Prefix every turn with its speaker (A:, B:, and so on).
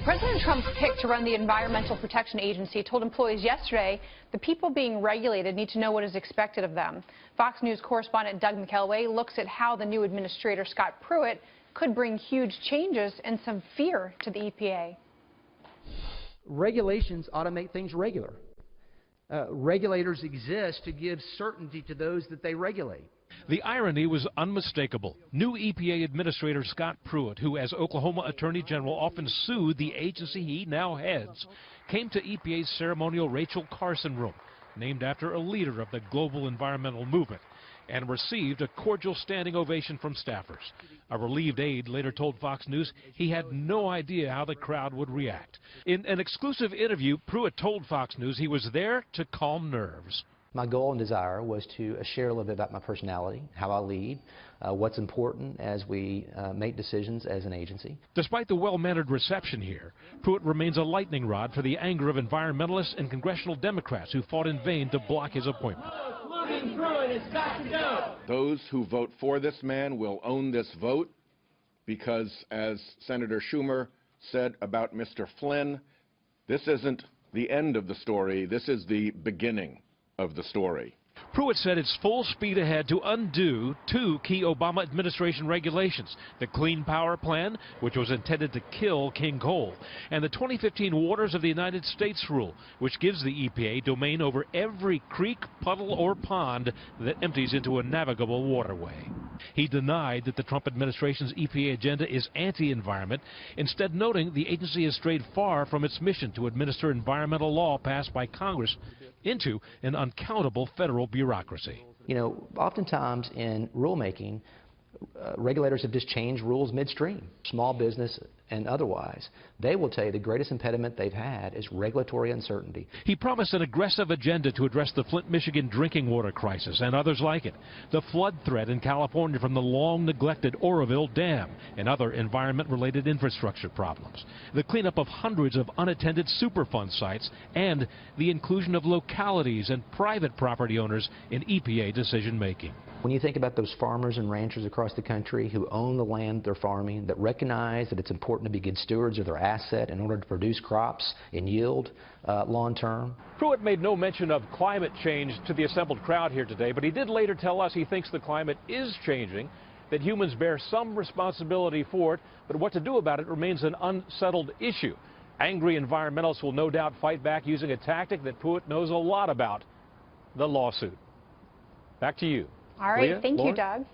A: President Trump's pick to run the Environmental Protection Agency told employees yesterday the people being regulated need to know what is expected of them. Fox News correspondent Doug McKelway looks at how the new Administrator Scott Pruitt could bring huge changes and some fear to the EPA.
B: Regulations ought to make things regular. Regulators exist to give certainty to those that they regulate.
C: The irony was unmistakable. New EPA Administrator Scott Pruitt, who as Oklahoma Attorney General often sued the agency he now heads, came to EPA's ceremonial Rachel Carson Room, named after a leader of the global environmental movement, and received a cordial standing ovation from staffers. A relieved aide later told Fox News he had no idea how the crowd would react. In an exclusive interview, Pruitt told Fox News he was there to calm nerves.
B: My goal and desire was to share a little bit about my personality, how I lead, what's important as we make decisions as an agency.
C: Despite the well-mannered reception here, Pruitt remains a lightning rod for the anger of environmentalists and congressional Democrats who fought in vain to block his appointment.
D: Those who vote for this man will own this vote because, as Senator Schumer said about Mr. Flynn, this isn't the end of the story, this is the beginning of the story.
C: Pruitt said it's full speed ahead to undo two key Obama administration regulations, the Clean Power Plan, which was intended to kill King Coal, and the 2015 Waters of the United States rule, which gives the EPA domain over every creek, puddle, or pond that empties into a navigable waterway. He denied that the Trump administration's EPA agenda is anti-environment, instead noting the agency has strayed far from its mission to administer environmental law passed by Congress into an uncountable federal bureaucracy.
B: You know, oftentimes in rulemaking, regulators have just changed rules midstream, small business and otherwise. They will tell you the greatest impediment they've had is regulatory uncertainty.
C: He promised an aggressive agenda to address the Flint, Michigan drinking water crisis and others like it, the flood threat in California from the long-neglected Oroville Dam and other environment-related infrastructure problems, the cleanup of hundreds of unattended Superfund sites, and the inclusion of localities and private property owners in EPA decision-making.
B: When you think about those farmers and ranchers across the country who own the land they're farming, that recognize that it's important to be good stewards of their asset in order to produce crops and yield long term.
C: Pruitt made no mention of climate change to the assembled crowd here today, but he did later tell us he thinks the climate is changing, that humans bear some responsibility for it, but what to do about it remains an unsettled issue. Angry environmentalists will no doubt fight back using a tactic that Pruitt knows a lot about, the lawsuit. Back to you.
A: All right,
C: Leah,
A: thank
C: Lauren?
A: you, Doug.